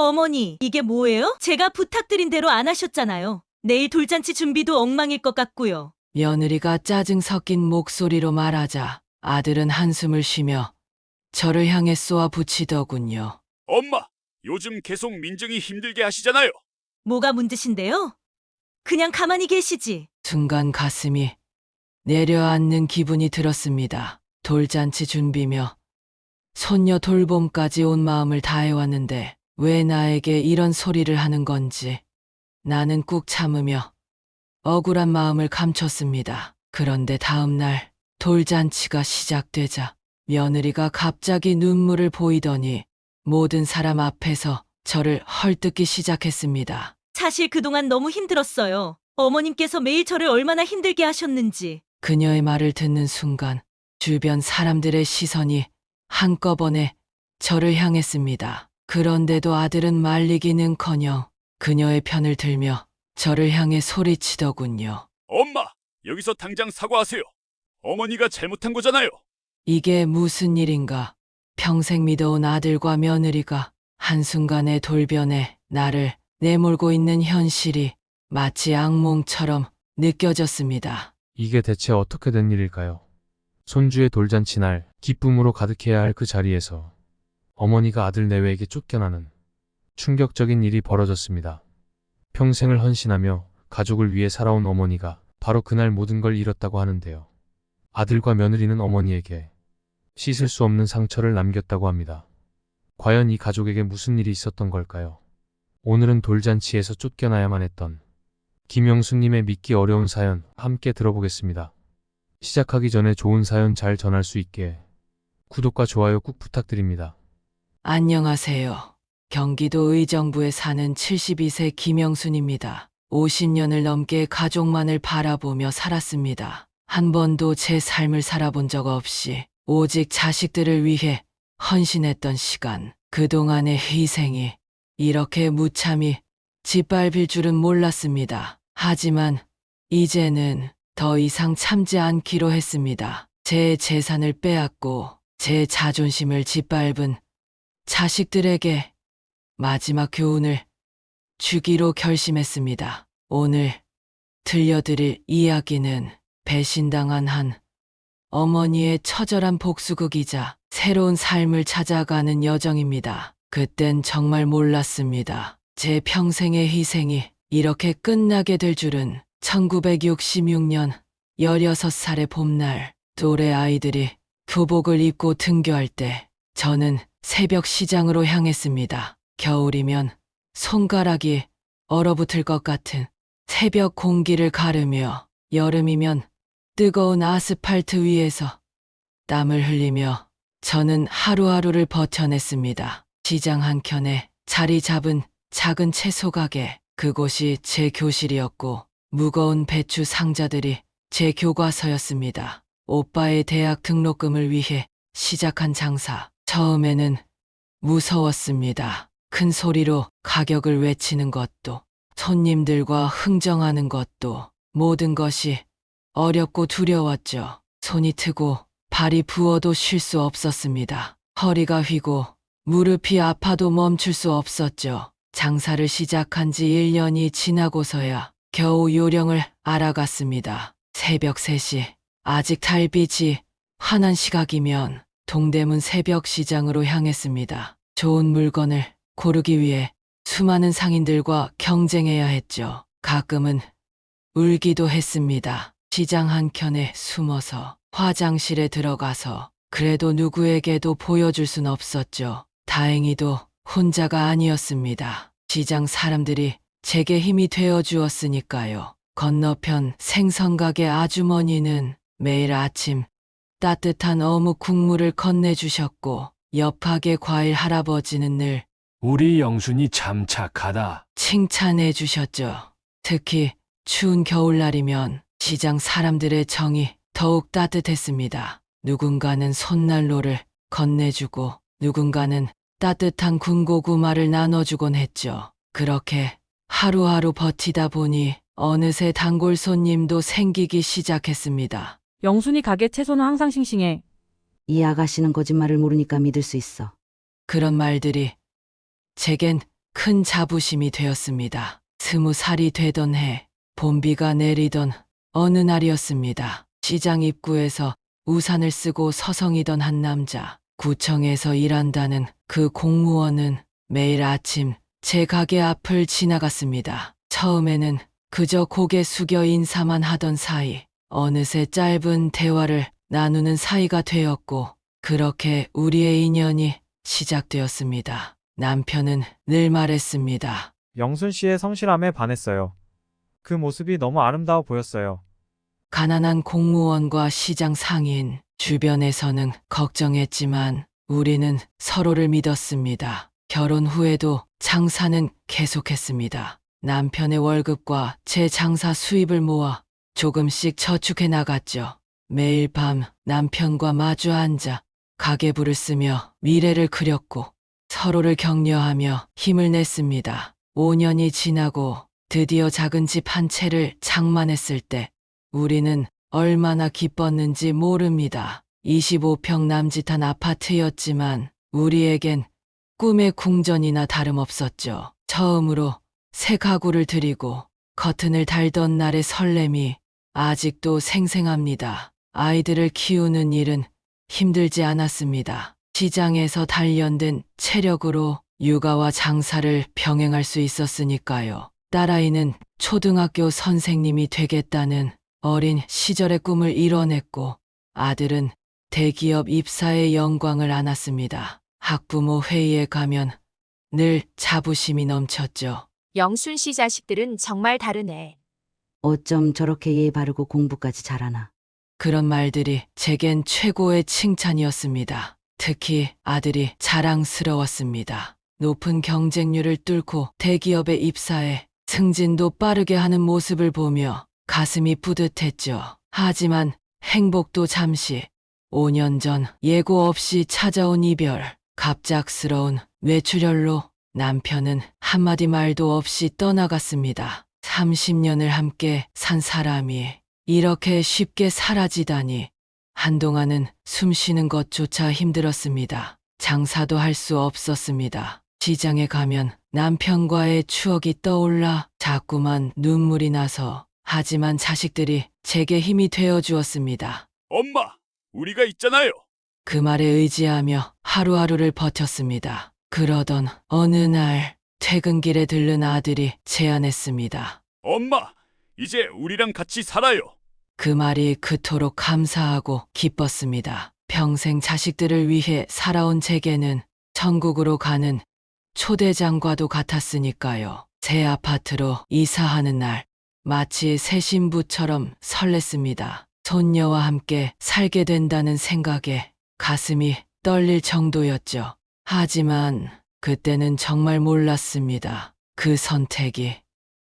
어머니, 이게 뭐예요? 제가 부탁드린 대로 안 하셨잖아요. 내일 돌잔치 준비도 엉망일 것 같고요. 며느리가 짜증 섞인 목소리로 말하자 아들은 한숨을 쉬며 저를 향해 쏘아 붙이더군요. 엄마, 요즘 계속 민정이 힘들게 하시잖아요. 뭐가 문제신데요? 그냥 가만히 계시지. 순간 가슴이 내려앉는 기분이 들었습니다. 돌잔치 준비며 손녀 돌봄까지 온 마음을 다해왔는데 왜 나에게 이런 소리를 하는 건지 나는 꾹 참으며 억울한 마음을 감췄습니다. 그런데 다음 날 돌잔치가 시작되자 며느리가 갑자기 눈물을 보이더니 모든 사람 앞에서 저를 헐뜯기 시작했습니다. 사실 그동안 너무 힘들었어요. 어머님께서 매일 저를 얼마나 힘들게 하셨는지. 그녀의 말을 듣는 순간 주변 사람들의 시선이 한꺼번에 저를 향했습니다. 그런데도 아들은 말리기는커녕 그녀의 편을 들며 저를 향해 소리치더군요. 엄마, 여기서 당장 사과하세요. 어머니가 잘못한 거잖아요. 이게 무슨 일인가? 평생 믿어온 아들과 며느리가 한순간에 돌변해 나를 내몰고 있는 현실이 마치 악몽처럼 느껴졌습니다. 이게 대체 어떻게 된 일일까요? 손주의 돌잔치 날 기쁨으로 가득해야 할 그 자리에서 어머니가 아들 내외에게 쫓겨나는 충격적인 일이 벌어졌습니다. 평생을 헌신하며 가족을 위해 살아온 어머니가 바로 그날 모든 걸 잃었다고 하는데요. 아들과 며느리는 어머니에게 씻을 수 없는 상처를 남겼다고 합니다. 과연 이 가족에게 무슨 일이 있었던 걸까요? 오늘은 돌잔치에서 쫓겨나야만 했던 김영수님의 믿기 어려운 사연 함께 들어보겠습니다. 시작하기 전에 좋은 사연 잘 전할 수 있게 구독과 좋아요 꾹 부탁드립니다. 안녕하세요. 경기도 의정부에 사는 72세 김영순입니다. 50년을 넘게 가족만을 바라보며 살았습니다. 한 번도 제 삶을 살아본 적 없이 오직 자식들을 위해 헌신했던 시간, 그동안의 희생이 이렇게 무참히 짓밟힐 줄은 몰랐습니다. 하지만 이제는 더 이상 참지 않기로 했습니다. 제 재산을 빼앗고 제 자존심을 짓밟은 자식들에게 마지막 교훈을 주기로 결심했습니다. 오늘 들려드릴 이야기는 배신당한 한 어머니의 처절한 복수극이자 새로운 삶을 찾아가는 여정입니다. 그땐 정말 몰랐습니다. 제 평생의 희생이 이렇게 끝나게 될 줄은. 1966년 16살의 봄날, 또래 아이들이 교복을 입고 등교할 때 저는 새벽 시장으로 향했습니다. 겨울이면 손가락이 얼어붙을 것 같은 새벽 공기를 가르며 여름이면 뜨거운 아스팔트 위에서 땀을 흘리며 저는 하루하루를 버텨냈습니다. 시장 한켠에 자리 잡은 작은 채소 가게, 그곳이 제 교실이었고 무거운 배추 상자들이 제 교과서였습니다. 오빠의 대학 등록금을 위해 시작한 장사. 처음에는 무서웠습니다. 큰 소리로 가격을 외치는 것도, 손님들과 흥정하는 것도, 모든 것이 어렵고 두려웠죠. 손이 트고 발이 부어도 쉴 수 없었습니다. 허리가 휘고 무릎이 아파도 멈출 수 없었죠. 장사를 시작한 지 1년이 지나고서야 겨우 요령을 알아갔습니다. 새벽 3시, 아직 달빛이 환한 시각이면 동대문 새벽 시장으로 향했습니다. 좋은 물건을 고르기 위해 수많은 상인들과 경쟁해야 했죠. 가끔은 울기도 했습니다. 시장 한켠에 숨어서 화장실에 들어가서 그래도 누구에게도 보여줄 순 없었죠. 다행히도 혼자가 아니었습니다. 시장 사람들이 제게 힘이 되어 주었으니까요. 건너편 생선가게 아주머니는 매일 아침 따뜻한 어묵 국물을 건네주셨고 옆 가게 과일 할아버지는 늘 우리 영순이 참 착하다. 칭찬해 주셨죠. 특히 추운 겨울날이면 시장 사람들의 정이 더욱 따뜻했습니다. 누군가는 손난로를 건네주고 누군가는 따뜻한 군고구마를 나눠주곤 했죠. 그렇게 하루하루 버티다 보니 어느새 단골 손님도 생기기 시작했습니다. 영순이 가게 채소는 항상 싱싱해. 이 아가씨는 거짓말을 모르니까 믿을 수 있어. 그런 말들이 제겐 큰 자부심이 되었습니다. 20살이 되던 해, 봄비가 내리던 어느 날이었습니다. 시장 입구에서 우산을 쓰고 서성이던 한 남자, 구청에서 일한다는 그 공무원은 매일 아침 제 가게 앞을 지나갔습니다. 처음에는 그저 고개 숙여 인사만 하던 사이, 어느새 짧은 대화를 나누는 사이가 되었고, 그렇게 우리의 인연이 시작되었습니다. 남편은 늘 말했습니다. 영순 씨의 성실함에 반했어요. 그 모습이 너무 아름다워 보였어요. 가난한 공무원과 시장 상인, 주변에서는 걱정했지만 우리는 서로를 믿었습니다. 결혼 후에도 장사는 계속했습니다. 남편의 월급과 제 장사 수입을 모아 조금씩 저축해 나갔죠. 매일 밤 남편과 마주 앉아 가계부를 쓰며 미래를 그렸고 서로를 격려하며 힘을 냈습니다. 5년이 지나고 드디어 작은 집 한 채를 장만했을 때 우리는 얼마나 기뻤는지 모릅니다. 25평 남짓한 아파트였지만 우리에겐 꿈의 궁전이나 다름없었죠. 처음으로 새 가구를 들이고 커튼을 달던 날의 설렘이 아직도 생생합니다. 아이들을 키우는 일은 힘들지 않았습니다. 시장에서 단련된 체력으로 육아와 장사를 병행할 수 있었으니까요. 딸아이는 초등학교 선생님이 되겠다는 어린 시절의 꿈을 이뤄냈고, 아들은 대기업 입사의 영광을 안았습니다. 학부모 회의에 가면 늘 자부심이 넘쳤죠. 영순 씨 자식들은 정말 다르네. 어쩜 저렇게 예의 바르고 공부까지 잘하나. 그런 말들이 제겐 최고의 칭찬이었습니다. 특히 아들이 자랑스러웠습니다. 높은 경쟁률을 뚫고 대기업에 입사해 승진도 빠르게 하는 모습을 보며 가슴이 뿌듯했죠. 하지만 행복도 잠시, 5년 전 예고 없이 찾아온 이별, 갑작스러운 뇌출혈로 남편은 한마디 말도 없이 떠나갔습니다. 30년을 함께 산 사람이 이렇게 쉽게 사라지다니. 한동안은 숨 쉬는 것조차 힘들었습니다. 장사도 할 수 없었습니다. 시장에 가면 남편과의 추억이 떠올라 자꾸만 눈물이 나서, 하지만 자식들이 제게 힘이 되어 주었습니다. 엄마, 우리가 있잖아요. 그 말에 의지하며 하루하루를 버텼습니다. 그러던 어느 날 퇴근길에 들른 아들이 제안했습니다. 엄마, 이제 우리랑 같이 살아요. 그 말이 그토록 감사하고 기뻤습니다. 평생 자식들을 위해 살아온 제게는 천국으로 가는 초대장과도 같았으니까요. 새 아파트로 이사하는 날, 마치 새 신부처럼 설렜습니다. 손녀와 함께 살게 된다는 생각에 가슴이 떨릴 정도였죠. 하지만 그때는 정말 몰랐습니다. 그 선택이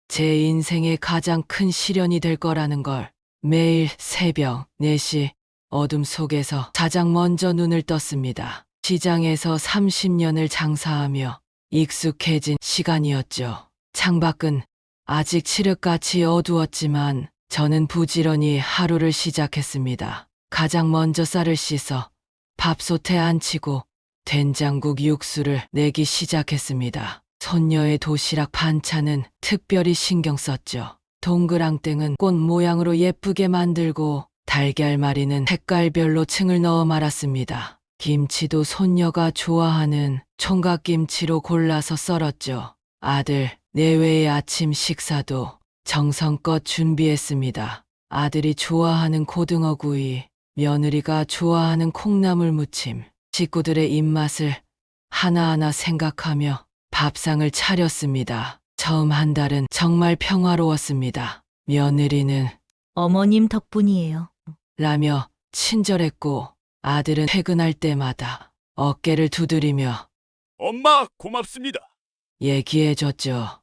제 인생의 가장 큰 시련이 될 거라는 걸. 매일 새벽 4시 어둠 속에서 가장 먼저 눈을 떴습니다. 시장에서 30년을 장사하며 익숙해진 시간이었죠. 창밖은 아직 칠흑같이 어두웠지만 저는 부지런히 하루를 시작했습니다. 가장 먼저 쌀을 씻어 밥솥에 안치고 된장국 육수를 내기 시작했습니다. 손녀의 도시락 반찬은 특별히 신경 썼죠. 동그랑땡은 꽃 모양으로 예쁘게 만들고 달걀말이는 색깔별로 층을 넣어 말았습니다. 김치도 손녀가 좋아하는 총각김치로 골라서 썰었죠. 아들 내외의 아침 식사도 정성껏 준비했습니다. 아들이 좋아하는 고등어구이, 며느리가 좋아하는 콩나물 무침, 식구들의 입맛을 하나하나 생각하며 밥상을 차렸습니다. 처음 한 달은 정말 평화로웠습니다. 며느리는 어머님 덕분이에요. 라며 친절했고, 아들은 퇴근할 때마다 어깨를 두드리며 엄마, 고맙습니다. 얘기해줬죠.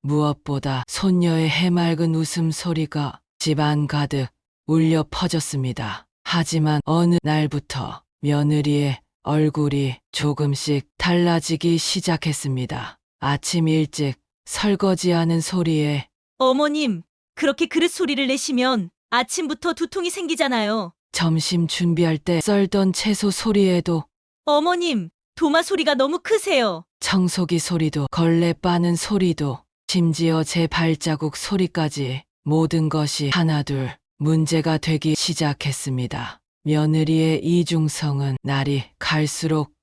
무엇보다 손녀의 해맑은 웃음소리가 집안 가득 울려 퍼졌습니다. 하지만 어느 날부터 며느리의 얼굴이 조금씩 달라지기 시작했습니다. 아침 일찍 설거지하는 소리에 어머님, 그렇게 그릇 소리를 내시면 아침부터 두통이 생기잖아요. 점심 준비할 때 썰던 채소 소리에도 어머님, 도마 소리가 너무 크세요. 청소기 소리도 걸레 빠는 소리도 심지어 제 발자국 소리까지 모든 것이 하나둘 문제가 되기 시작했습니다. 며느리의 이중성은 날이 갈수록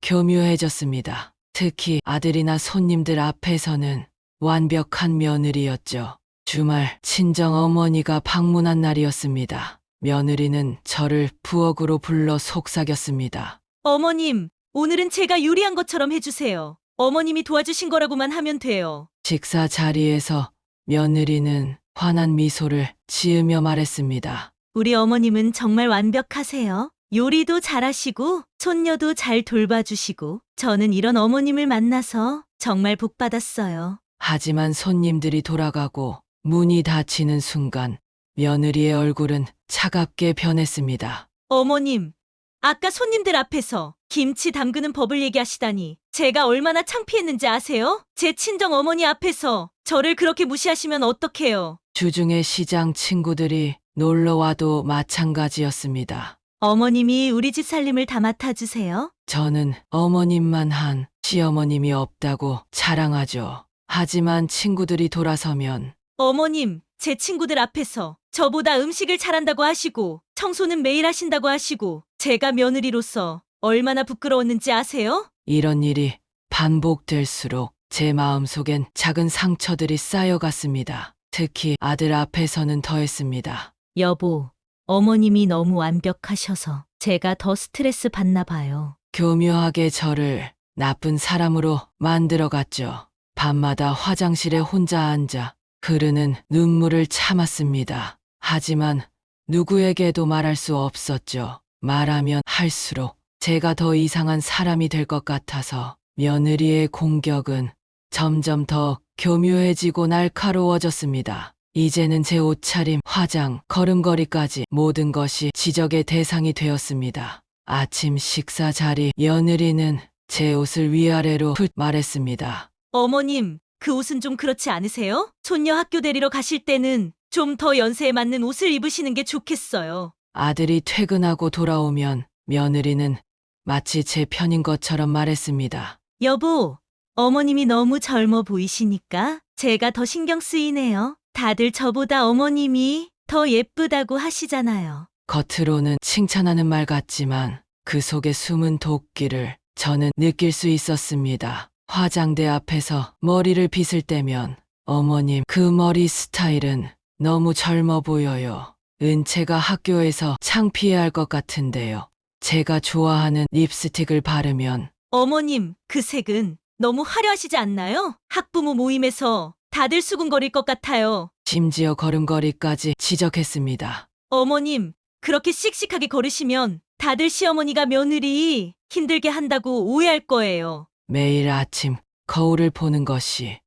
교묘해졌습니다. 특히 아들이나 손님들 앞에서는 완벽한 며느리였죠. 주말 친정 어머니가 방문한 날이었습니다. 며느리는 저를 부엌으로 불러 속삭였습니다. 어머님, 오늘은 제가 요리한 것처럼 해주세요. 어머님이 도와주신 거라고만 하면 돼요. 식사 자리에서 며느리는 환한 미소를 지으며 말했습니다. 우리 어머님은 정말 완벽하세요. 요리도 잘하시고 손녀도 잘 돌봐주시고 저는 이런 어머님을 만나서 정말 복 받았어요. 하지만 손님들이 돌아가고 문이 닫히는 순간 며느리의 얼굴은 차갑게 변했습니다. 어머님, 아까 손님들 앞에서 김치 담그는 법을 얘기하시다니 제가 얼마나 창피했는지 아세요? 제 친정 어머니 앞에서 저를 그렇게 무시하시면 어떡해요? 주중에 시장 친구들이 놀러와도 마찬가지였습니다. 어머님이 우리 집 살림을 다 맡아주세요. 저는 어머님만 한 시어머님이 없다고 자랑하죠. 하지만 친구들이 돌아서면 어머님, 제 친구들 앞에서 저보다 음식을 잘한다고 하시고 청소는 매일 하신다고 하시고 제가 며느리로서 얼마나 부끄러웠는지 아세요? 이런 일이 반복될수록 제 마음속엔 작은 상처들이 쌓여갔습니다. 특히 아들 앞에서는 더했습니다. 여보, 어머님이 너무 완벽하셔서 제가 더 스트레스 받나 봐요. 교묘하게 저를 나쁜 사람으로 만들어갔죠. 밤마다 화장실에 혼자 앉아 흐르는 눈물을 참았습니다. 하지만 누구에게도 말할 수 없었죠. 말하면 할수록 제가 더 이상한 사람이 될 것 같아서 며느리의 공격은 점점 더 교묘해지고 날카로워졌습니다. 이제는 제 옷차림, 화장, 걸음걸이까지 모든 것이 지적의 대상이 되었습니다. 아침 식사 자리 며느리는 제 옷을 위아래로 훑 말했습니다. 어머님, 그 옷은 좀 그렇지 않으세요? 손녀 학교 데리러 가실 때는 좀 더 연세에 맞는 옷을 입으시는 게 좋겠어요. 아들이 퇴근하고 돌아오면 며느리는 마치 제 편인 것처럼 말했습니다. 여보, 어머님이 너무 젊어 보이시니까 제가 더 신경 쓰이네요. 다들 저보다 어머님이 더 예쁘다고 하시잖아요. 겉으로는 칭찬하는 말 같지만 그 속에 숨은 도끼를 저는 느낄 수 있었습니다. 화장대 앞에서 머리를 빗을 때면 어머님 그 머리 스타일은 너무 젊어 보여요. 은채가 학교에서 창피해할 것 같은데요. 제가 좋아하는 립스틱을 바르면 어머님, 그 색은 너무 화려하시지 않나요? 학부모 모임에서 다들 수군거릴 것 같아요. 심지어 걸음걸이까지 지적했습니다. 어머님, 그렇게 씩씩하게 걸으시면 다들 시어머니가 며느리 힘들게 한다고 오해할 거예요. 매일 아침 거울을 보는 것이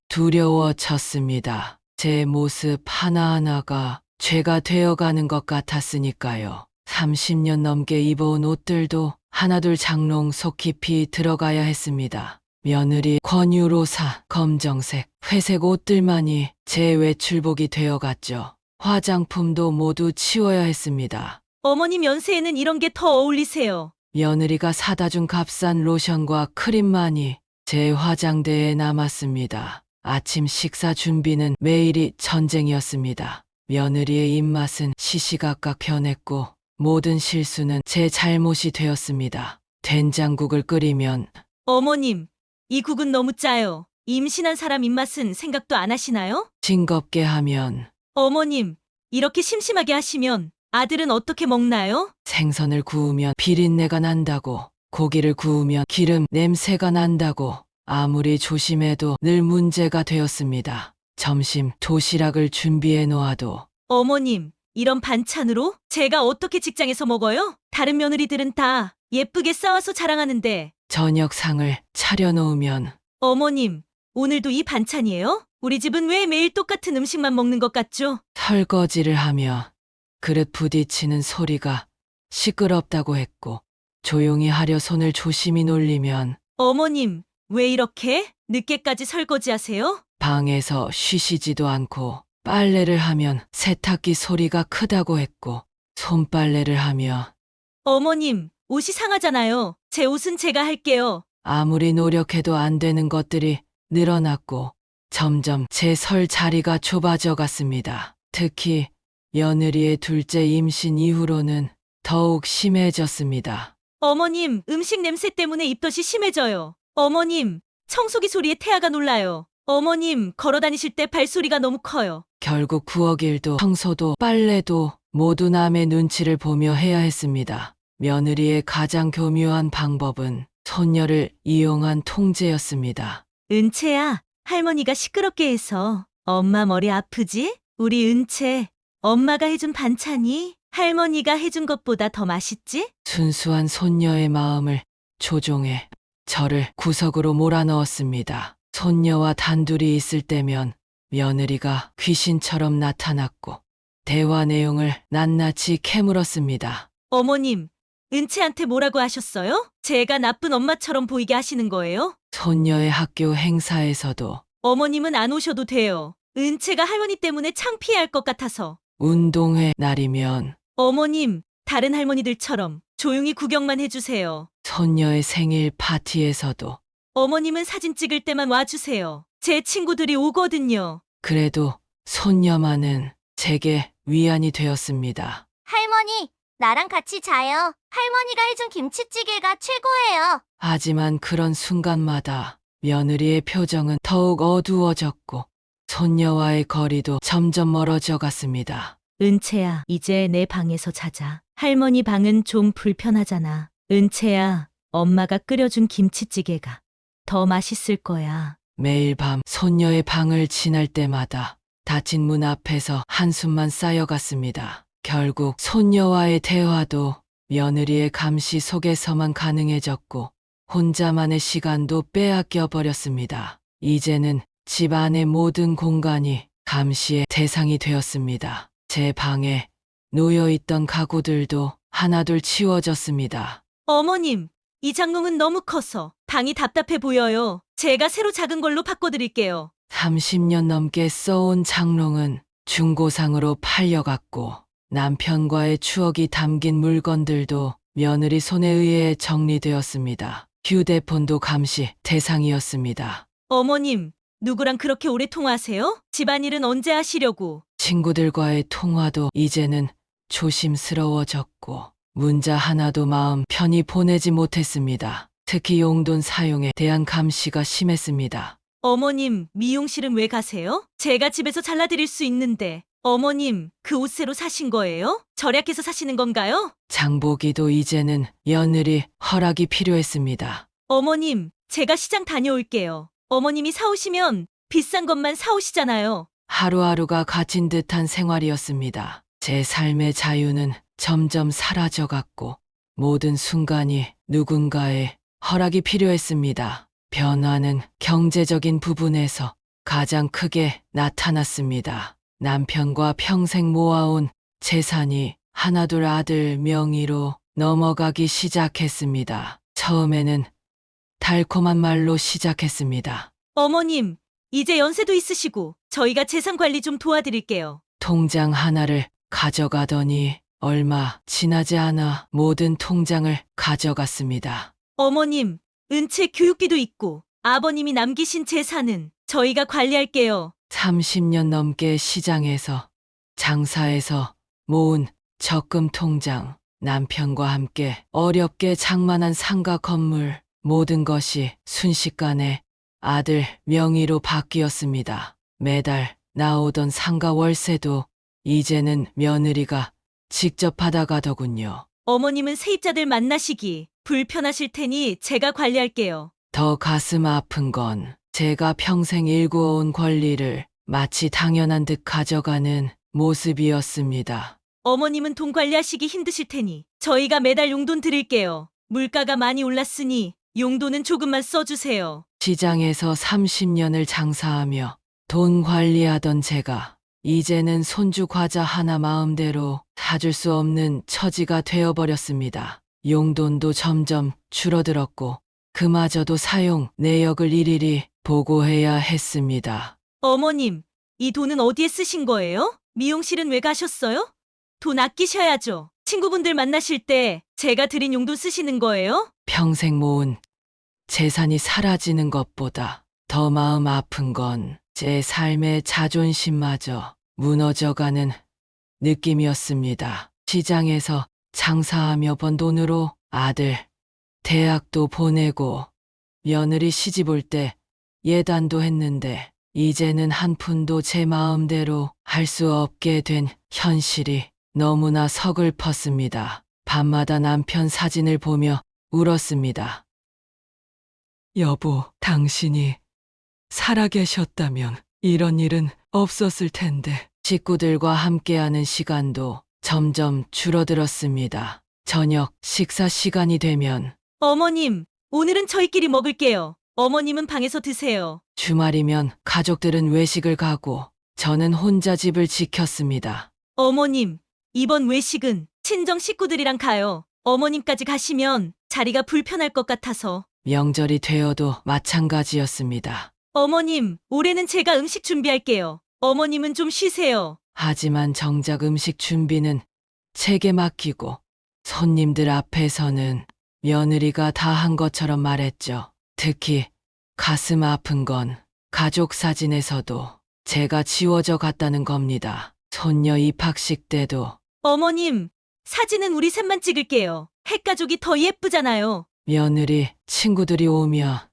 두려워졌습니다. 제 모습 하나하나가 죄가 되어가는 것 같았으니까요. 30년 넘게 입어온 옷들도 하나둘 장롱 속 깊이 들어가야 했습니다. 며느리 권유로사 검정색, 회색 옷들만이 제 외출복이 되어갔죠. 화장품도 모두 치워야 했습니다. 어머님 연세에는 이런 게 더 어울리세요. 며느리가 사다 준 값싼 로션과 크림만이 제 화장대에 남았습니다. 아침 식사 준비는 매일이 전쟁이었습니다. 며느리의 입맛은 시시각각 변했고 모든 실수는 제 잘못이 되었습니다. 된장국을 끓이면 어머님, 이 국은 너무 짜요. 임신한 사람 입맛은 생각도 안 하시나요? 싱겁게 하면 어머님, 이렇게 심심하게 하시면 아들은 어떻게 먹나요? 생선을 구우면 비린내가 난다고, 고기를 구우면 기름 냄새가 난다고 아무리 조심해도 늘 문제가 되었습니다. 점심 도시락을 준비해 놓아도 어머님, 이런 반찬으로 제가 어떻게 직장에서 먹어요? 다른 며느리들은 다 예쁘게 싸와서 자랑하는데. 저녁상을 차려놓으면 어머님, 오늘도 이 반찬이에요? 우리 집은 왜 매일 똑같은 음식만 먹는 것 같죠? 설거지를 하며 그릇 부딪히는 소리가 시끄럽다고 했고 조용히 하려 손을 조심히 놀리면 어머님, 왜 이렇게 늦게까지 설거지하세요? 방에서 쉬시지도 않고 빨래를 하면 세탁기 소리가 크다고 했고 손빨래를 하며 어머님, 옷이 상하잖아요. 제 옷은 제가 할게요. 아무리 노력해도 안 되는 것들이 늘어났고 점점 제 설 자리가 좁아져 갔습니다. 특히 며느리의 둘째 임신 이후로는 더욱 심해졌습니다. 어머님, 음식 냄새 때문에 입덧이 심해져요. 어머님, 청소기 소리에 태아가 놀라요. 어머님, 걸어 다니실 때 발소리가 너무 커요. 결국 부엌 일도 청소도 빨래도 모두 남의 눈치를 보며 해야 했습니다. 며느리의 가장 교묘한 방법은 손녀를 이용한 통제였습니다. 은채야, 할머니가 시끄럽게 해서 엄마 머리 아프지? 우리 은채, 엄마가 해준 반찬이 할머니가 해준 것보다 더 맛있지? 순수한 손녀의 마음을 조종해 저를 구석으로 몰아넣었습니다. 손녀와 단둘이 있을 때면 며느리가 귀신처럼 나타났고 대화 내용을 낱낱이 캐물었습니다. 어머님, 은채한테 뭐라고 하셨어요? 제가 나쁜 엄마처럼 보이게 하시는 거예요? 손녀의 학교 행사에서도 어머님은 안 오셔도 돼요. 은채가 할머니 때문에 창피할 것 같아서. 운동회 날이면 어머님, 다른 할머니들처럼 조용히 구경만 해주세요. 손녀의 생일 파티에서도 어머님은 사진 찍을 때만 와주세요. 제 친구들이 오거든요. 그래도 손녀만은 제게 위안이 되었습니다. 할머니, 나랑 같이 자요. 할머니가 해준 김치찌개가 최고예요. 하지만 그런 순간마다 며느리의 표정은 더욱 어두워졌고 손녀와의 거리도 점점 멀어져 갔습니다. 은채야, 이제 내 방에서 자자. 할머니 방은 좀 불편하잖아. 은채야, 엄마가 끓여준 김치찌개가 더 맛있을 거야. 매일 밤 손녀의 방을 지날 때마다 닫힌 문 앞에서 한숨만 쌓여갔습니다. 결국 손녀와의 대화도 며느리의 감시 속에서만 가능해졌고 혼자만의 시간도 빼앗겨 버렸습니다. 이제는 집 안의 모든 공간이 감시의 대상이 되었습니다. 제 방에 놓여있던 가구들도 하나둘 치워졌습니다. 어머님, 이 장롱은 너무 커서 방이 답답해 보여요. 제가 새로 작은 걸로 바꿔드릴게요. 30년 넘게 써온 장롱은 중고상으로 팔려갔고 남편과의 추억이 담긴 물건들도 며느리 손에 의해 정리되었습니다. 휴대폰도 감시 대상이었습니다. 어머님, 누구랑 그렇게 오래 통화하세요? 집안일은 언제 하시려고? 친구들과의 통화도 이제는 조심스러워졌고 문자 하나도 마음 편히 보내지 못했습니다. 특히 용돈 사용에 대한 감시가 심했습니다. 어머님, 미용실은 왜 가세요? 제가 집에서 잘라드릴 수 있는데. 어머님, 그 옷 새로 사신 거예요? 절약해서 사시는 건가요? 장보기도 이제는 며느리 허락이 필요했습니다. 어머님, 제가 시장 다녀올게요. 어머님이 사오시면 비싼 것만 사오시잖아요. 하루하루가 갇힌 듯한 생활이었습니다. 제 삶의 자유는 점점 사라져갔고 모든 순간이 누군가의 허락이 필요했습니다. 변화는 경제적인 부분에서 가장 크게 나타났습니다. 남편과 평생 모아온 재산이 하나둘 아들 명의로 넘어가기 시작했습니다. 처음에는 달콤한 말로 시작했습니다. 어머님, 이제 연세도 있으시고 저희가 재산 관리 좀 도와드릴게요. 통장 하나를 가져가더니 얼마 지나지 않아 모든 통장을 가져갔습니다. 어머님, 은채 교육비도 있고 아버님이 남기신 재산은 저희가 관리할게요. 30년 넘게 시장에서 장사해서 모은 적금 통장, 남편과 함께 어렵게 장만한 상가 건물, 모든 것이 순식간에 아들 명의로 바뀌었습니다. 매달 나오던 상가 월세도 이제는 며느리가 직접 받아가더군요. 어머님은 세입자들 만나시기 불편하실 테니 제가 관리할게요. 더 가슴 아픈 건 제가 평생 일구어온 권리를 마치 당연한 듯 가져가는 모습이었습니다. 어머님은 돈 관리하시기 힘드실 테니 저희가 매달 용돈 드릴게요. 물가가 많이 올랐으니 용돈은 조금만 써주세요. 시장에서 30년을 장사하며 돈 관리하던 제가 이제는 손주 과자 하나 마음대로 사줄 수 없는 처지가 되어버렸습니다. 용돈도 점점 줄어들었고 그마저도 사용 내역을 일일이 보고해야 했습니다. 어머님, 이 돈은 어디에 쓰신 거예요? 미용실은 왜 가셨어요? 돈 아끼셔야죠. 친구분들 만나실 때 제가 드린 용돈 쓰시는 거예요? 평생 모은 재산이 사라지는 것보다 더 마음 아픈 건 제 삶의 자존심마저 무너져가는 느낌이었습니다. 시장에서 장사하며 번 돈으로 아들 대학도 보내고 며느리 시집 올 때 예단도 했는데 이제는 한 푼도 제 마음대로 할 수 없게 된 현실이 너무나 서글펐습니다. 밤마다 남편 사진을 보며 울었습니다. 여보, 당신이 살아계셨다면 이런 일은 없었을 텐데. 식구들과 함께하는 시간도 점점 줄어들었습니다. 저녁 식사 시간이 되면 어머님, 오늘은 저희끼리 먹을게요. 어머님은 방에서 드세요. 주말이면 가족들은 외식을 가고 저는 혼자 집을 지켰습니다. 어머님, 이번 외식은 친정 식구들이랑 가요. 어머님까지 가시면 자리가 불편할 것 같아서. 명절이 되어도 마찬가지였습니다. 어머님, 올해는 제가 음식 준비할게요. 어머님은 좀 쉬세요. 하지만 정작 음식 준비는 제게 맡기고 손님들 앞에서는 며느리가 다 한 것처럼 말했죠. 특히 가슴 아픈 건 가족 사진에서도 제가 지워져 갔다는 겁니다. 손녀 입학식 때도 어머님, 사진은 우리 셋만 찍을게요. 핵가족이 더 예쁘잖아요. 며느리 친구들이 오며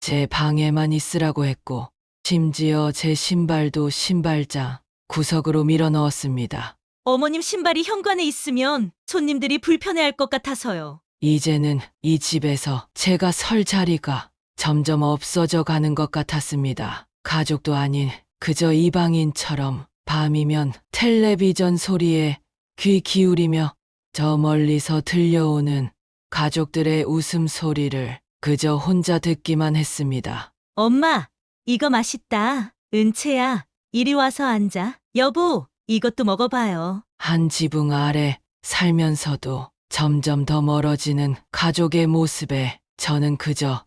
제 방에만 있으라고 했고 심지어 제 신발도 신발장 구석으로 밀어 넣었습니다. 어머님 신발이 현관에 있으면 손님들이 불편해할 것 같아서요. 이제는 이 집에서 제가 설 자리가 점점 없어져 가는 것 같았습니다. 가족도 아닌 그저 이방인처럼 밤이면 텔레비전 소리에 귀 기울이며 저 멀리서 들려오는 가족들의 웃음소리를 그저 혼자 듣기만 했습니다. 엄마, 이거 맛있다. 은채야, 이리 와서 앉아. 여보, 이것도 먹어봐요. 한 지붕 아래 살면서도 점점 더 멀어지는 가족의 모습에 저는 그저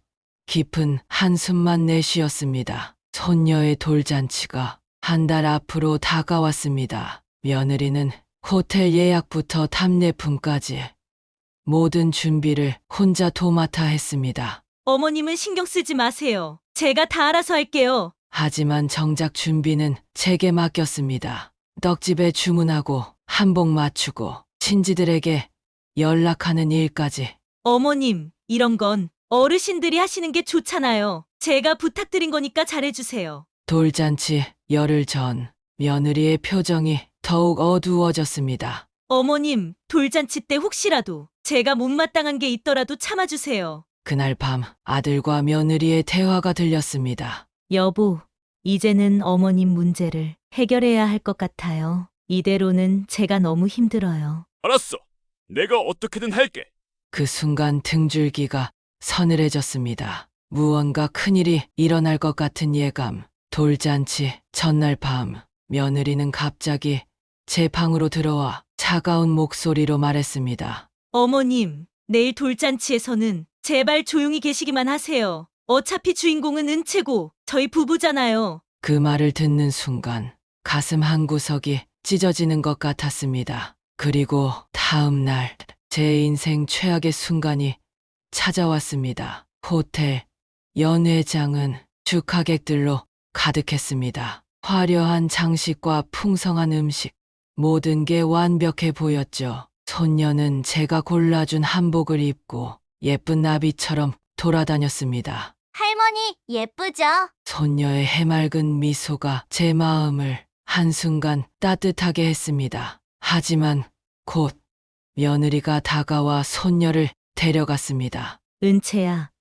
깊은 한숨만 내쉬었습니다. 손녀의 돌잔치가 한 달 앞으로 다가왔습니다. 며느리는 호텔 예약부터 답례품까지 모든 준비를 혼자 도맡아 했습니다. 어머님은 신경 쓰지 마세요. 제가 다 알아서 할게요. 하지만 정작 준비는 제게 맡겼습니다. 떡집에 주문하고 한복 맞추고 친지들에게 연락하는 일까지. 어머님, 이런 건 어르신들이 하시는 게 좋잖아요. 제가 부탁드린 거니까 잘해주세요. 돌잔치 열흘 전 며느리의 표정이 더욱 어두워졌습니다. 어머님, 돌잔치 때 혹시라도 제가 못마땅한 게 있더라도 참아주세요. 그날 밤 아들과 며느리의 대화가 들렸습니다. 여보, 이제는 어머님 문제를 해결해야 할 것 같아요. 이대로는 제가 너무 힘들어요. 알았어. 내가 어떻게든 할게. 그 순간 등줄기가 서늘해졌습니다. 무언가 큰일이 일어날 것 같은 예감. 돌잔치 전날 밤 며느리는 갑자기 제 방으로 들어와 차가운 목소리로 말했습니다. 어머님, 내일 돌잔치에서는 제발 조용히 계시기만 하세요. 어차피 주인공은 은채고 저희 부부잖아요. 그 말을 듣는 순간 가슴 한구석이 찢어지는 것 같았습니다. 그리고 다음 날 제 인생 최악의 순간이 찾아왔습니다. 호텔 연회장은 축하객들로 가득했습니다. 화려한 장식과 풍성한 음식, 모든 게 완벽해 보였죠. 손녀는 제가 골라준 한복을 입고 예쁜 나비처럼 돌아다녔습니다. 할머니, 예쁘죠? 손녀의 해맑은 미소가 제 마음을 한순간 따뜻하게 했습니다. 하지만 곧 며느리가 다가와 손녀를 데려갔습니다. 은채야,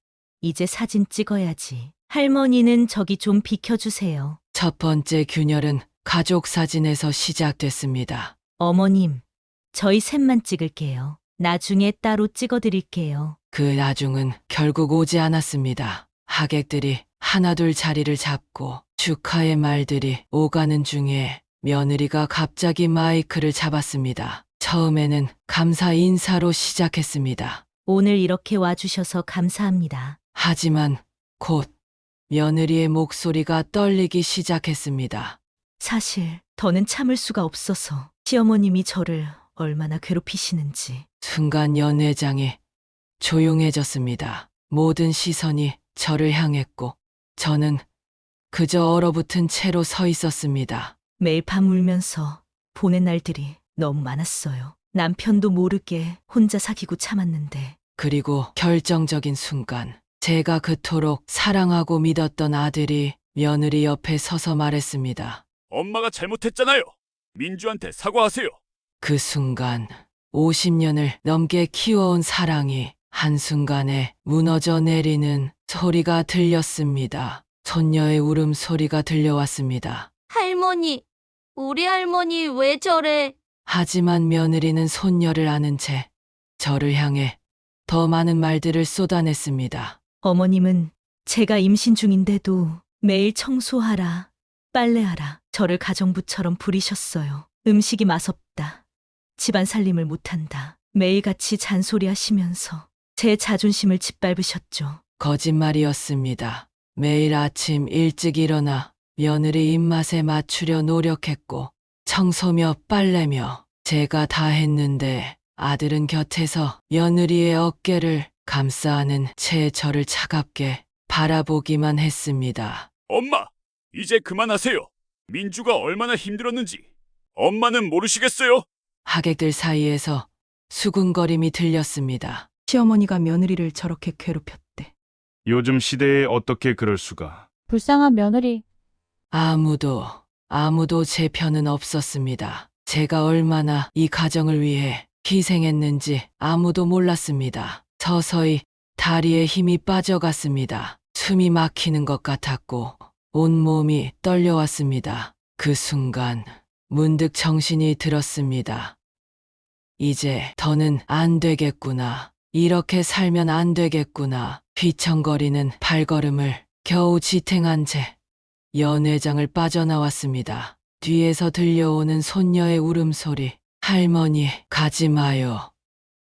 이제 사진 찍어야지. 할머니는 저기 좀 비켜주세요. 첫 번째 균열은 가족 사진에서 시작됐습니다. 어머님, 저희 셋만 찍을게요. 나중에 따로 찍어드릴게요. 그 나중은 결국 오지 않았습니다. 하객들이 하나둘 자리를 잡고 축하의 말들이 오가는 중에 며느리가 갑자기 마이크를 잡았습니다. 처음에는 감사 인사로 시작했습니다. 오늘 이렇게 와주셔서 감사합니다. 하지만 곧 며느리의 목소리가 떨리기 시작했습니다. 사실 더는 참을 수가 없어서 시어머님이 저를 얼마나 괴롭히시는지. 순간 연회장이 조용해졌습니다. 모든 시선이 저를 향했고 저는 그저 얼어붙은 채로 서 있었습니다. 매일 밤 울면서 보낸 날들이 너무 많았어요. 남편도 모르게 혼자 사귀고 참았는데 그리고 결정적인 순간 제가 그토록 사랑하고 믿었던 아들이 며느리 옆에 서서 말했습니다. 엄마가 잘못했잖아요. 민주한테 사과하세요. 그 순간 50년을 넘게 키워온 사랑이 한순간에 무너져 내리는 소리가 들렸습니다. 손녀의 울음소리가 들려왔습니다. 할머니, 우리 할머니 왜 저래? 하지만 며느리는 손녀를 아는 채 저를 향해 더 많은 말들을 쏟아냈습니다. 어머님은 제가 임신 중인데도 매일 청소하라, 빨래하라, 저를 가정부처럼 부리셨어요. 음식이 맛없다, 집안 살림을 못한다, 매일같이 잔소리하시면서 제 자존심을 짓밟으셨죠. 거짓말이었습니다. 매일 아침 일찍 일어나 며느리 입맛에 맞추려 노력했고 청소며 빨래며 제가 다 했는데 아들은 곁에서 며느리의 어깨를 감싸 안은 채 저를 차갑게 바라보기만 했습니다. 엄마, 이제 그만하세요. 민주가 얼마나 힘들었는지 엄마는 모르시겠어요? 하객들 사이에서 수군거림이 들렸습니다. 시어머니가 며느리를 저렇게 괴롭혔대. 요즘 시대에 어떻게 그럴 수가. 불쌍한 며느리. 아무도 제 편은 없었습니다. 제가 얼마나 이 가정을 위해 희생했는지 아무도 몰랐습니다. 서서히 다리에 힘이 빠져갔습니다. 숨이 막히는 것 같았고 온몸이 떨려왔습니다. 그 순간 문득 정신이 들었습니다. 이제 더는 안 되겠구나. 이렇게 살면 안 되겠구나. 휘청거리는 발걸음을 겨우 지탱한 채 연회장을 빠져나왔습니다. 뒤에서 들려오는 손녀의 울음소리. 할머니, 가지 마요.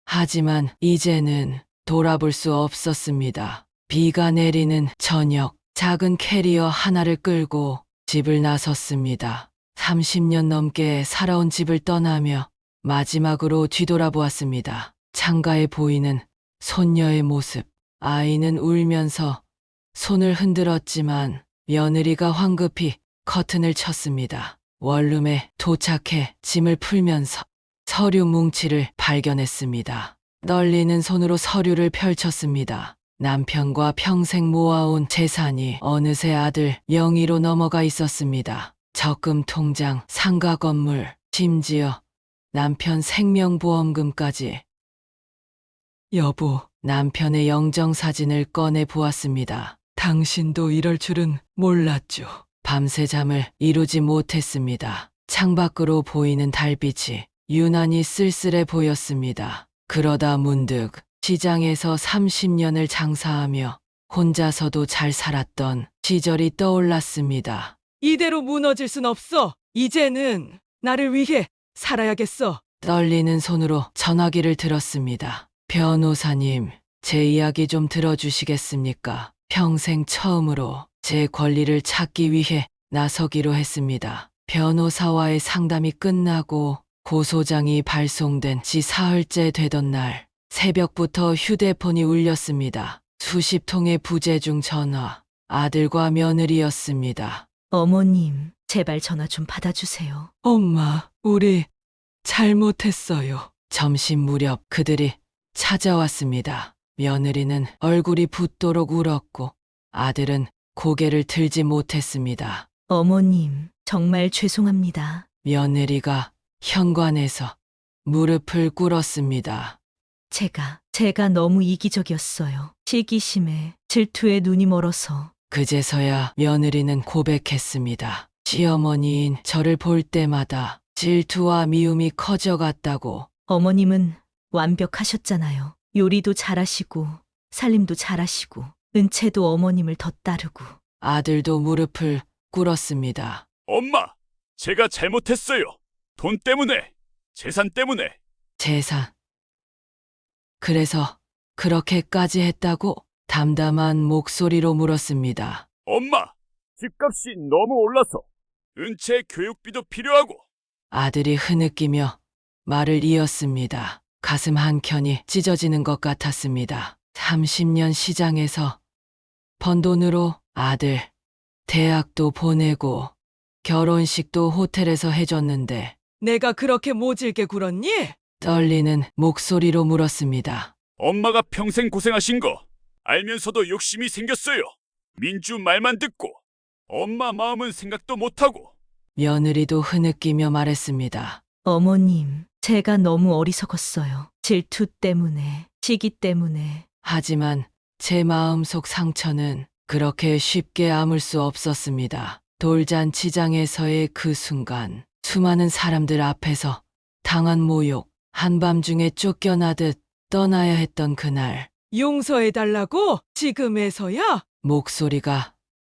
하지만 이제는 돌아볼 수 없었습니다. 비가 내리는 저녁, 작은 캐리어 하나를 끌고 집을 나섰습니다. 30년 넘게 살아온 집을 떠나며 마지막으로 뒤돌아보았습니다. 창가에 보이는 손녀의 모습. 아이는 울면서 손을 흔들었지만 며느리가 황급히 커튼을 쳤습니다. 원룸에 도착해 짐을 풀면서 서류 뭉치를 발견했습니다. 떨리는 손으로 서류를 펼쳤습니다. 남편과 평생 모아온 재산이 어느새 아들 명의로 넘어가 있었습니다. 적금 통장, 상가 건물, 심지어 남편 생명보험금까지. 여보, 남편의 영정사진을 꺼내 보았습니다. 당신도 이럴 줄은 몰랐죠. 밤새 잠을 이루지 못했습니다. 창밖으로 보이는 달빛이 유난히 쓸쓸해 보였습니다. 그러다 문득 시장에서 30년을 장사하며 혼자서도 잘 살았던 시절이 떠올랐습니다. 이대로 무너질 순 없어. 이제는 나를 위해 살아야겠어. 떨리는 손으로 전화기를 들었습니다. 변호사님, 제 이야기 좀 들어주시겠습니까? 평생 처음으로 제 권리를 찾기 위해 나서기로 했습니다. 변호사와의 상담이 끝나고 고소장이 발송된 지 사흘째 되던 날, 새벽부터 휴대폰이 울렸습니다. 수십 통의 부재중 전화, 아들과 며느리였습니다. 어머님, 제발 전화 좀 받아주세요. 엄마, 우리 잘못했어요. 점심 무렵 그들이 찾아왔습니다. 며느리는 얼굴이 붓도록 울었고 아들은 고개를 들지 못했습니다. 어머님, 정말 죄송합니다. 며느리가 현관에서 무릎을 꿇었습니다. 제가 너무 이기적이었어요. 시기심에 질투에 눈이 멀어서. 그제서야 며느리는 고백했습니다. 시어머니인 저를 볼 때마다 질투와 미움이 커져갔다고. 어머님은 완벽하셨잖아요. 요리도 잘하시고 살림도 잘하시고 은채도 어머님을 더 따르고. 아들도 무릎을 꿇었습니다. 엄마, 제가 잘못했어요. 돈 때문에, 재산 때문에. 재산. 그래서 그렇게까지 했다고? 담담한 목소리로 물었습니다. 엄마, 집값이 너무 올라서 은채 교육비도 필요하고. 아들이 흐느끼며 말을 이었습니다. 가슴 한켠이 찢어지는 것 같았습니다. 30년 시장에서 번 돈으로 아들 대학도 보내고 결혼식도 호텔에서 해줬는데 내가 그렇게 모질게 굴었니? 떨리는 목소리로 물었습니다. 엄마가 평생 고생하신 거 알면서도 욕심이 생겼어요. 민주 말만 듣고 엄마 마음은 생각도 못하고. 며느리도 흐느끼며 말했습니다. 어머님, 제가 너무 어리석었어요. 질투 때문에, 시기 때문에. 하지만 제 마음속 상처는 그렇게 쉽게 아물 수 없었습니다. 돌잔치장에서의 그 순간, 수많은 사람들 앞에서 당한 모욕, 한밤중에 쫓겨나듯 떠나야 했던 그날. 용서해달라고? 지금에서야? 목소리가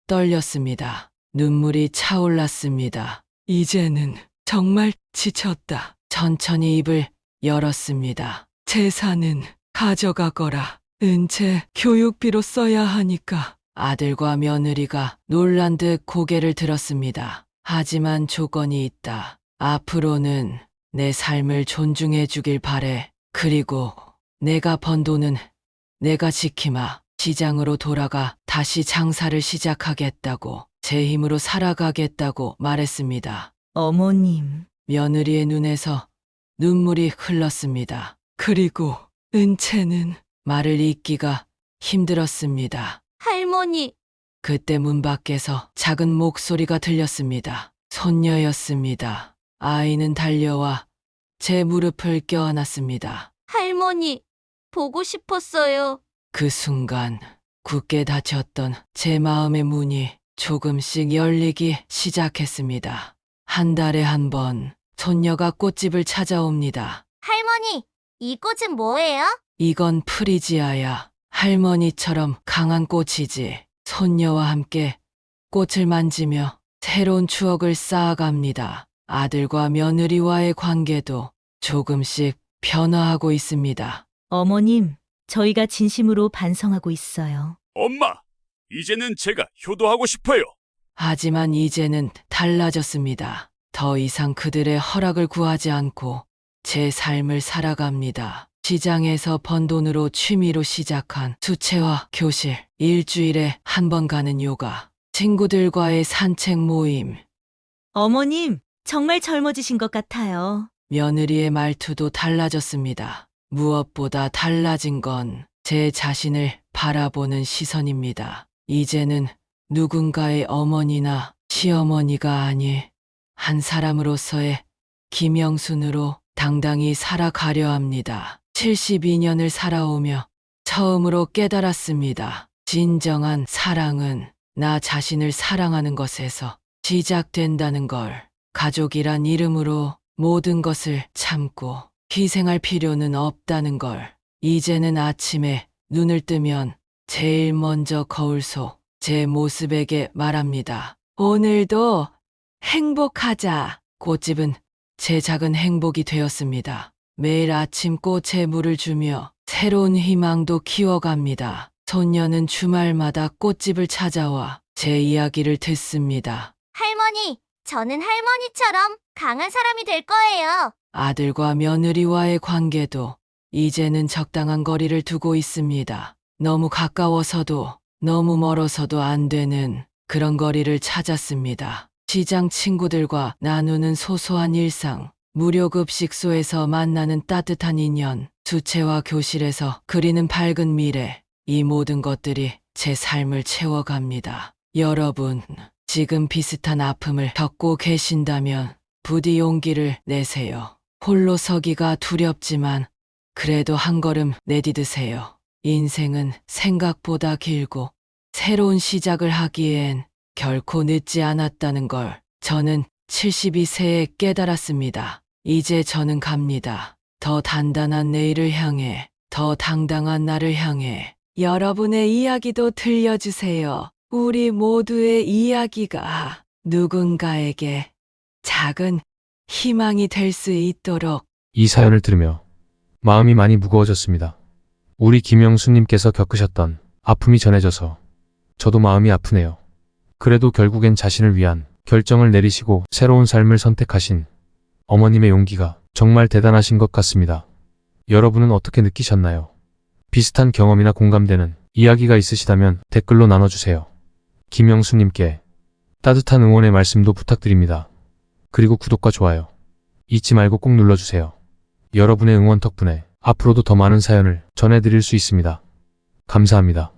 떨렸습니다. 눈물이 차올랐습니다. 이제는 정말 지쳤다. 천천히 입을 열었습니다. 재산은 가져가거라. 은채 교육비로 써야 하니까. 아들과 며느리가 놀란 듯 고개를 들었습니다. 하지만 조건이 있다. 앞으로는 내 삶을 존중해 주길 바래. 그리고 내가 번 돈은 내가 지키마. 시장으로 돌아가 다시 장사를 시작하겠다고, 제 힘으로 살아가겠다고 말했습니다. 어머님, 며느리의 눈에서 눈물이 흘렀습니다. 그리고 은채는 말을 잇기가 힘들었습니다. 할머니, 그때 문 밖에서 작은 목소리가 들렸습니다. 손녀였습니다. 아이는 달려와 제 무릎을 껴안았습니다. 할머니, 보고 싶었어요. 그 순간 굳게 닫혔던 제 마음의 문이 조금씩 열리기 시작했습니다. 한 달에 한 번 손녀가 꽃집을 찾아옵니다. 할머니, 이 꽃은 뭐예요? 이건 프리지아야. 할머니처럼 강한 꽃이지. 손녀와 함께 꽃을 만지며 새로운 추억을 쌓아갑니다. 아들과 며느리와의 관계도 조금씩 변화하고 있습니다. 어머님, 저희가 진심으로 반성하고 있어요. 엄마, 이제는 제가 효도하고 싶어요. 하지만 이제는 달라졌습니다. 더 이상 그들의 허락을 구하지 않고 제 삶을 살아갑니다. 시장에서 번 돈으로 취미로 시작한 수채화 교실, 일주일에 한 번 가는 요가, 친구들과의 산책 모임. 어머님, 정말 젊어지신 것 같아요. 며느리의 말투도 달라졌습니다. 무엇보다 달라진 건 제 자신을 바라보는 시선입니다. 이제는 누군가의 어머니나 시어머니가 아닌 한 사람으로서의 김영순으로 당당히 살아가려 합니다. 72년을 살아오며 처음으로 깨달았습니다. 진정한 사랑은 나 자신을 사랑하는 것에서 시작된다는 걸. 가족이란 이름으로 모든 것을 참고 희생할 필요는 없다는 걸. 이제는 아침에 눈을 뜨면 제일 먼저 거울 속 제 모습에게 말합니다. 오늘도 행복하자. 꽃집은 제 작은 행복이 되었습니다. 매일 아침 꽃에 물을 주며 새로운 희망도 키워갑니다. 손녀는 주말마다 꽃집을 찾아와 제 이야기를 듣습니다. 할머니, 저는 할머니처럼 강한 사람이 될 거예요. 아들과 며느리와의 관계도 이제는 적당한 거리를 두고 있습니다. 너무 가까워서도 너무 멀어서도 안 되는 그런 거리를 찾았습니다. 시장 친구들과 나누는 소소한 일상, 무료급식소에서 만나는 따뜻한 인연, 수채화 교실에서 그리는 밝은 미래, 이 모든 것들이 제 삶을 채워갑니다. 여러분, 지금 비슷한 아픔을 겪고 계신다면 부디 용기를 내세요. 홀로 서기가 두렵지만 그래도 한 걸음 내디드세요. 인생은 생각보다 길고 새로운 시작을 하기엔 결코 늦지 않았다는 걸 저는 72세에 깨달았습니다. 이제 저는 갑니다. 더 단단한 내일을 향해, 더 당당한 나를 향해. 여러분의 이야기도 들려주세요. 우리 모두의 이야기가 누군가에게 작은 희망이 될 수 있도록. 이 사연을 들으며 마음이 많이 무거워졌습니다. 우리 김영수님께서 겪으셨던 아픔이 전해져서 저도 마음이 아프네요. 그래도 결국엔 자신을 위한 결정을 내리시고 새로운 삶을 선택하신 어머님의 용기가 정말 대단하신 것 같습니다. 여러분은 어떻게 느끼셨나요? 비슷한 경험이나 공감되는 이야기가 있으시다면 댓글로 나눠주세요. 김영수님께 따뜻한 응원의 말씀도 부탁드립니다. 그리고 구독과 좋아요 잊지 말고 꼭 눌러주세요. 여러분의 응원 덕분에 앞으로도 더 많은 사연을 전해드릴 수 있습니다. 감사합니다.